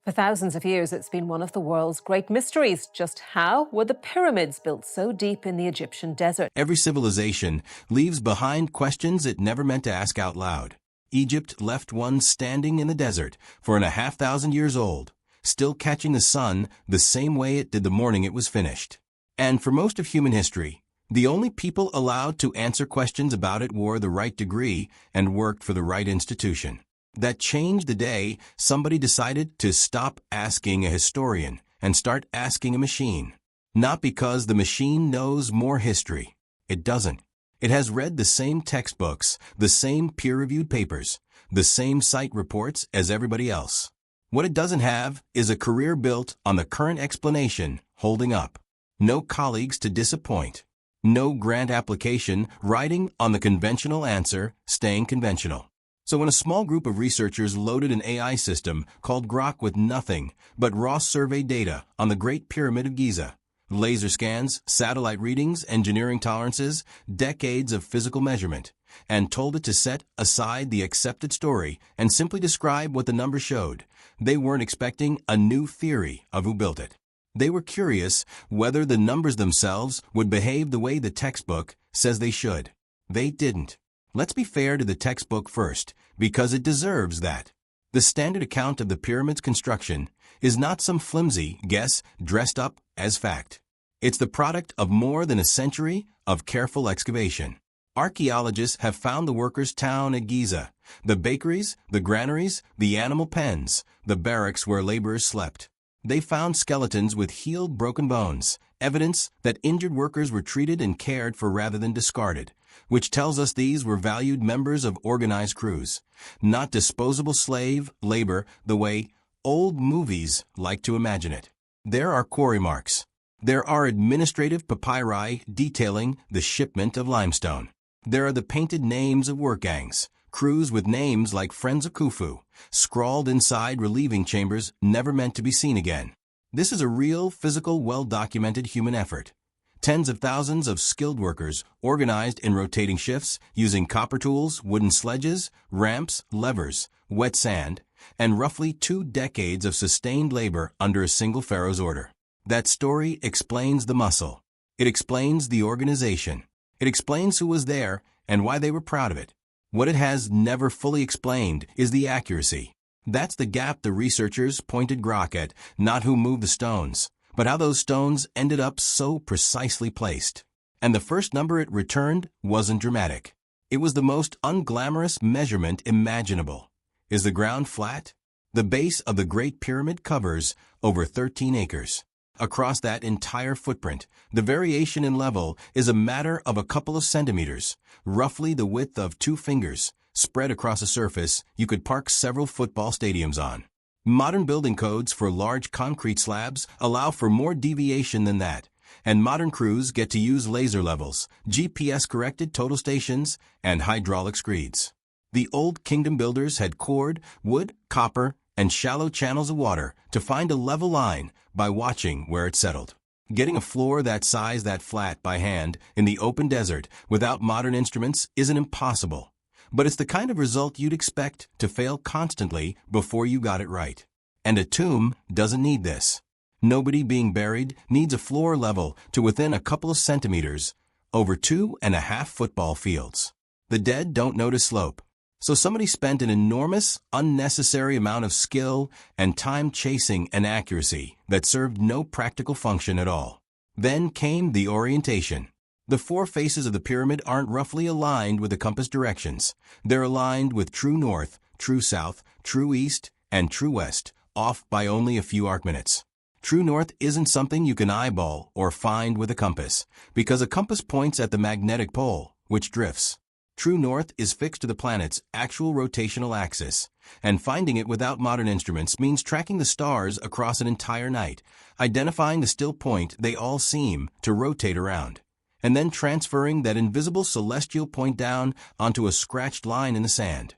For thousands of years, it's been one of the world's great mysteries. Just how were the pyramids built so deep in the Egyptian desert? Every civilization leaves behind questions it never meant to ask out loud. Egypt left one standing in the desert, 4,500 years old, still catching the sun the same way it did the morning it was finished. And for most of human history, the only people allowed to answer questions about it wore the right degree and worked for the right institution. That changed the day somebody decided to stop asking a historian and start asking a machine. Not because the machine knows more history. It doesn't. It has read the same textbooks, the same peer-reviewed papers, the same site reports as everybody else. What it doesn't have is a career built on the current explanation holding up. No colleagues to disappoint. No grant application riding on the conventional answer staying conventional. So when a small group of researchers loaded an AI system called Grok with nothing but raw survey data on the Great Pyramid of Giza, laser scans, satellite readings, engineering tolerances, decades of physical measurement, and told it to set aside the accepted story and simply describe what the numbers showed, they weren't expecting a new theory of who built it. They were curious whether the numbers themselves would behave the way the textbook says they should. They didn't. Let's be fair to the textbook first, because it deserves that. The standard account of the pyramid's construction is not some flimsy guess dressed up as fact. It's the product of more than a century of careful excavation. Archaeologists have found the workers' town at Giza, the bakeries, the granaries, the animal pens, the barracks where laborers slept. They found skeletons with healed broken bones, evidence that injured workers were treated and cared for rather than discarded, which tells us these were valued members of organized crews, not disposable slave labor the way old movies like to imagine it. There are quarry marks. There are administrative papyri detailing the shipment of limestone. There are the painted names of work gangs, crews with names like Friends of Khufu, scrawled inside relieving chambers never meant to be seen again. This is a real, physical, well-documented human effort. Tens of thousands of skilled workers organized in rotating shifts using copper tools, wooden sledges, ramps, levers, wet sand, and roughly 2 decades of sustained labor under a single pharaoh's order. That story explains the muscle. It explains the organization. It explains who was there and why they were proud of it. What it has never fully explained is the accuracy. That's the gap the researchers pointed Grok at, not who moved the stones, but how those stones ended up so precisely placed. And the first number it returned wasn't dramatic. It was the most unglamorous measurement imaginable. Is the ground flat? The base of the Great Pyramid covers over 13 acres. Across that entire footprint, the variation in level is a matter of a couple of centimeters, roughly the width of 2 fingers, spread across a surface you could park several football stadiums on. Modern building codes for large concrete slabs allow for more deviation than that, and modern crews get to use laser levels, GPS-corrected total stations, and hydraulic screeds. The old kingdom builders had cored wood, copper, and shallow channels of water to find a level line by watching where it settled. Getting a floor that size that flat by hand in the open desert without modern instruments isn't impossible. But it's the kind of result you'd expect to fail constantly before you got it right. And a tomb doesn't need this. Nobody being buried needs a floor level to within a couple of centimeters over 2.5 football fields. The dead don't notice slope. So somebody spent an enormous, unnecessary amount of skill and time chasing an accuracy that served no practical function at all. Then came the orientation. The 4 faces of the pyramid aren't roughly aligned with the compass directions. They're aligned with true north, true south, true east, and true west, off by only a few arc minutes. True north isn't something you can eyeball or find with a compass, because a compass points at the magnetic pole, which drifts. True north is fixed to the planet's actual rotational axis, and finding it without modern instruments means tracking the stars across an entire night, identifying the still point they all seem to rotate around, and then transferring that invisible celestial point down onto a scratched line in the sand,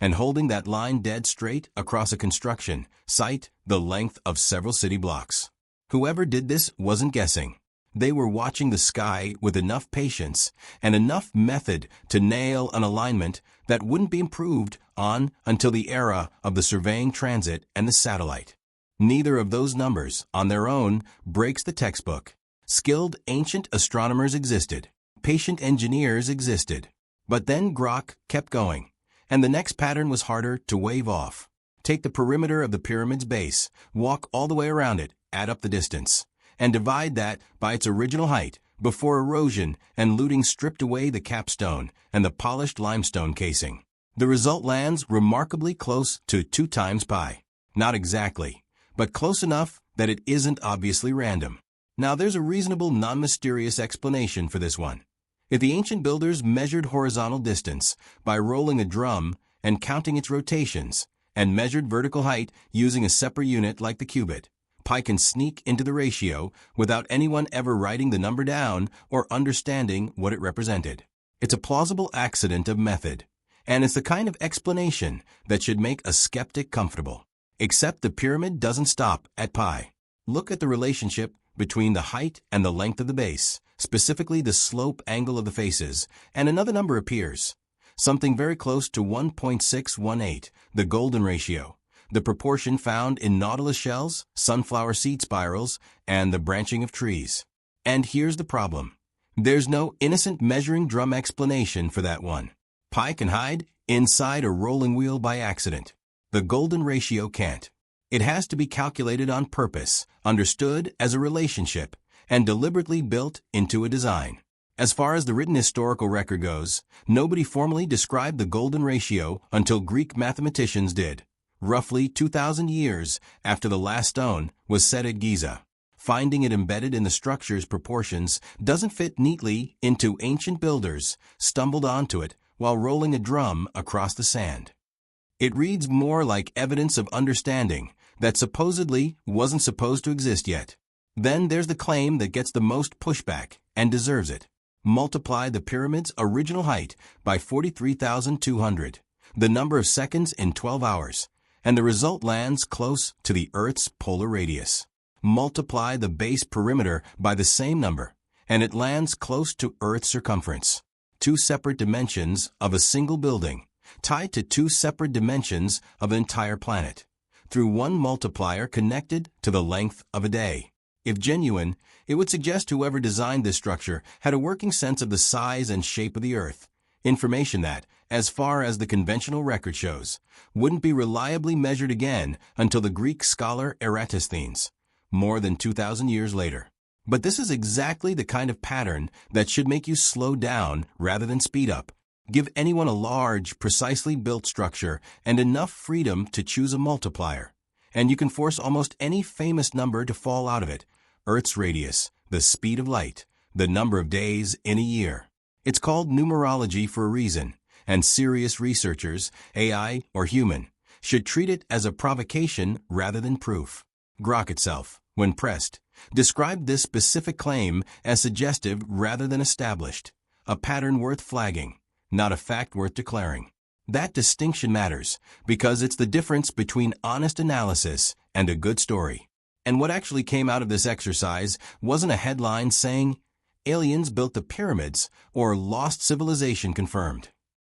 and holding that line dead straight across a construction site the length of several city blocks. Whoever did this wasn't guessing. They were watching the sky with enough patience and enough method to nail an alignment that wouldn't be improved on until the era of the surveying transit and the satellite. Neither of those numbers, on their own, breaks the textbook. Skilled ancient astronomers existed. Patient engineers existed. But then Grok kept going, and the next pattern was harder to wave off. Take the perimeter of the pyramid's base, walk all the way around it, add up the distance, and divide that by its original height before erosion and looting stripped away the capstone and the polished limestone casing. The result lands remarkably close to 2 times pi. Not exactly, but close enough that it isn't obviously random. Now there's a reasonable non-mysterious explanation for this one. If the ancient builders measured horizontal distance by rolling a drum and counting its rotations, and measured vertical height using a separate unit like the cubit, pi can sneak into the ratio without anyone ever writing the number down or understanding what it represented. It's a plausible accident of method, and it's the kind of explanation that should make a skeptic comfortable. Except the pyramid doesn't stop at pi. Look at the relationship between the height and the length of the base, specifically the slope angle of the faces, and another number appears. Something very close to 1.618, the golden ratio, the proportion found in nautilus shells, sunflower seed spirals, and the branching of trees. And here's the problem. There's no innocent measuring drum explanation for that one. Pi can hide inside a rolling wheel by accident. The golden ratio can't. It has to be calculated on purpose, understood as a relationship, and deliberately built into a design. As far as the written historical record goes, nobody formally described the golden ratio until Greek mathematicians did, roughly 2,000 years after the last stone was set at Giza. Finding it embedded in the structure's proportions doesn't fit neatly into ancient builders stumbled onto it while rolling a drum across the sand. It reads more like evidence of understanding that supposedly wasn't supposed to exist yet. Then there's the claim that gets the most pushback and deserves it. Multiply the pyramid's original height by 43,200, the number of seconds in 12 hours, and the result lands close to the Earth's polar radius. Multiply the base perimeter by the same number, and it lands close to Earth's circumference. 2 separate dimensions of a single building, tied to 2 separate dimensions of an entire planet, through one multiplier connected to the length of a day. If genuine, it would suggest whoever designed this structure had a working sense of the size and shape of the Earth, information that, as far as the conventional record shows, wouldn't be reliably measured again until the Greek scholar Eratosthenes, more than 2,000 years later. But this is exactly the kind of pattern that should make you slow down rather than speed up. Give anyone a large, precisely built structure and enough freedom to choose a multiplier, and you can force almost any famous number to fall out of it. Earth's radius, the speed of light, the number of days in a year. It's called numerology for a reason, and serious researchers, AI or human, should treat it as a provocation rather than proof. Grok itself, when pressed, described this specific claim as suggestive rather than established, a pattern worth flagging, not a fact worth declaring. That distinction matters because it's the difference between honest analysis and a good story. And what actually came out of this exercise wasn't a headline saying, "Aliens built the pyramids," or "Lost civilization confirmed."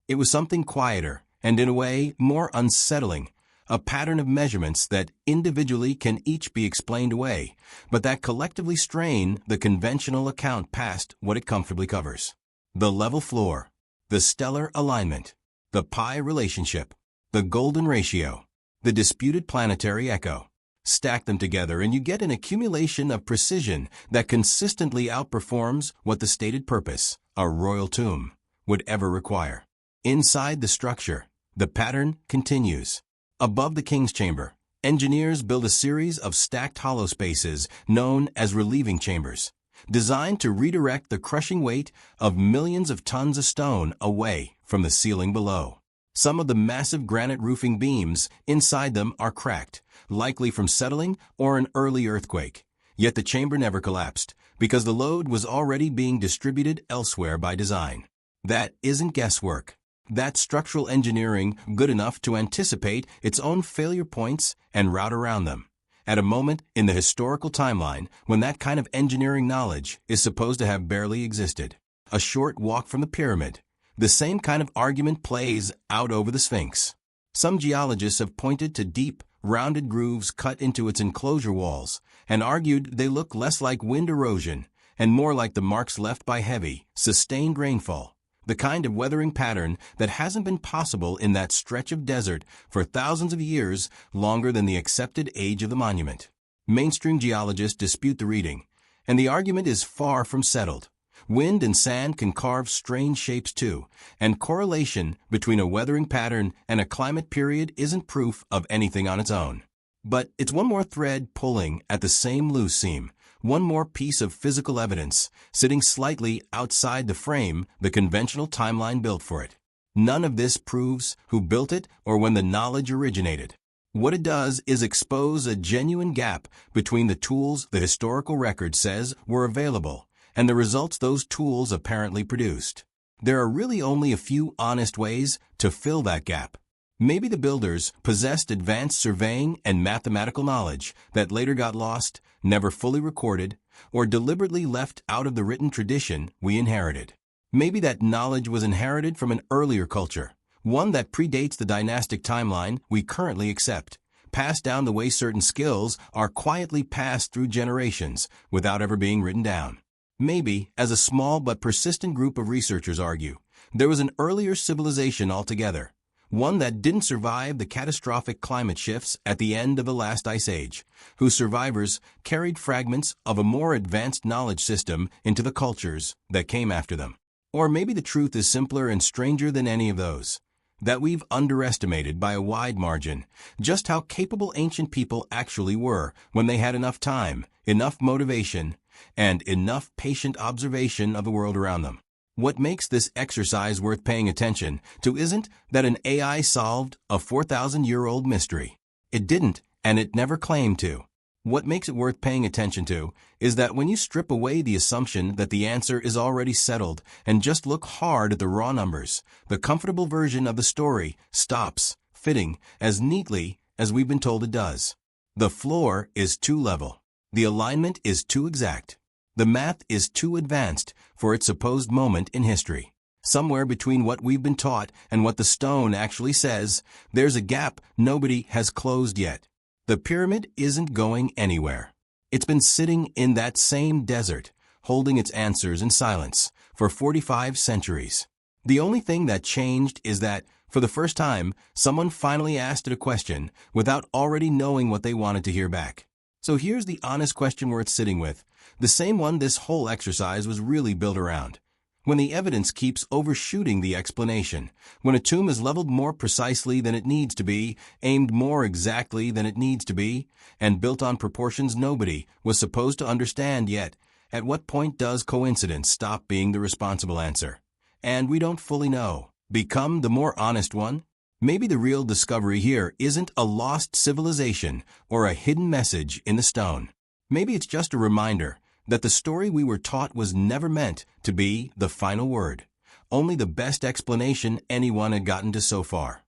It was something quieter and, in a way, more unsettling, a pattern of measurements that individually can each be explained away, but that collectively strain the conventional account past what it comfortably covers. The level floor, the stellar alignment, the pi relationship, the golden ratio, the disputed planetary echo. Stack them together and you get an accumulation of precision that consistently outperforms what the stated purpose, a royal tomb, would ever require. Inside the structure, the pattern continues. Above the king's chamber, engineers build a series of stacked hollow spaces known as relieving chambers, designed to redirect the crushing weight of millions of tons of stone away from the ceiling below. Some of the massive granite roofing beams inside them are cracked, likely from settling or an early earthquake. Yet the chamber never collapsed, because the load was already being distributed elsewhere by design. That isn't guesswork. That's structural engineering good enough to anticipate its own failure points and route around them, at a moment in the historical timeline when that kind of engineering knowledge is supposed to have barely existed. A short walk from the pyramid, the same kind of argument plays out over the Sphinx. Some geologists have pointed to deep, rounded grooves cut into its enclosure walls, and argued they look less like wind erosion and more like the marks left by heavy, sustained rainfall, the kind of weathering pattern that hasn't been possible in that stretch of desert for thousands of years, longer than the accepted age of the monument. Mainstream geologists dispute the reading, and the argument is far from settled. Wind and sand can carve strange shapes too, and correlation between a weathering pattern and a climate period isn't proof of anything on its own. But it's one more thread pulling at the same loose seam, one more piece of physical evidence, sitting slightly outside the frame the conventional timeline built for it. None of this proves who built it or when the knowledge originated. What it does is expose a genuine gap between the tools the historical record says were available and the results those tools apparently produced. There are really only a few honest ways to fill that gap. Maybe the builders possessed advanced surveying and mathematical knowledge that later got lost, never fully recorded, or deliberately left out of the written tradition we inherited. Maybe that knowledge was inherited from an earlier culture, one that predates the dynastic timeline we currently accept, passed down the way certain skills are quietly passed through generations without ever being written down. Maybe, as a small but persistent group of researchers argue, there was an earlier civilization altogether, one that didn't survive the catastrophic climate shifts at the end of the last ice age, whose survivors carried fragments of a more advanced knowledge system into the cultures that came after them. Or maybe the truth is simpler and stranger than any of those, that we've underestimated by a wide margin just how capable ancient people actually were when they had enough time, enough motivation, and enough patient observation of the world around them. What makes this exercise worth paying attention to isn't that an AI solved a 4,000-year-old mystery. It didn't, and it never claimed to. What makes it worth paying attention to is that when you strip away the assumption that the answer is already settled and just look hard at the raw numbers, the comfortable version of the story stops fitting as neatly as we've been told it does. The floor is too level. The alignment is too exact. The math is too advanced for its supposed moment in history. Somewhere between what we've been taught and what the stone actually says, there's a gap nobody has closed yet. The pyramid isn't going anywhere. It's been sitting in that same desert, holding its answers in silence for 45 centuries. The only thing that changed is that, for the first time, someone finally asked it a question without already knowing what they wanted to hear back. So here's the honest question worth sitting with, the same one this whole exercise was really built around. When the evidence keeps overshooting the explanation, when a tomb is leveled more precisely than it needs to be, aimed more exactly than it needs to be, and built on proportions nobody was supposed to understand yet, at what point does coincidence stop being the responsible answer? And we don't fully know. Become the more honest one? Maybe the real discovery here isn't a lost civilization or a hidden message in the stone. Maybe it's just a reminder that the story we were taught was never meant to be the final word, only the best explanation anyone had gotten to so far.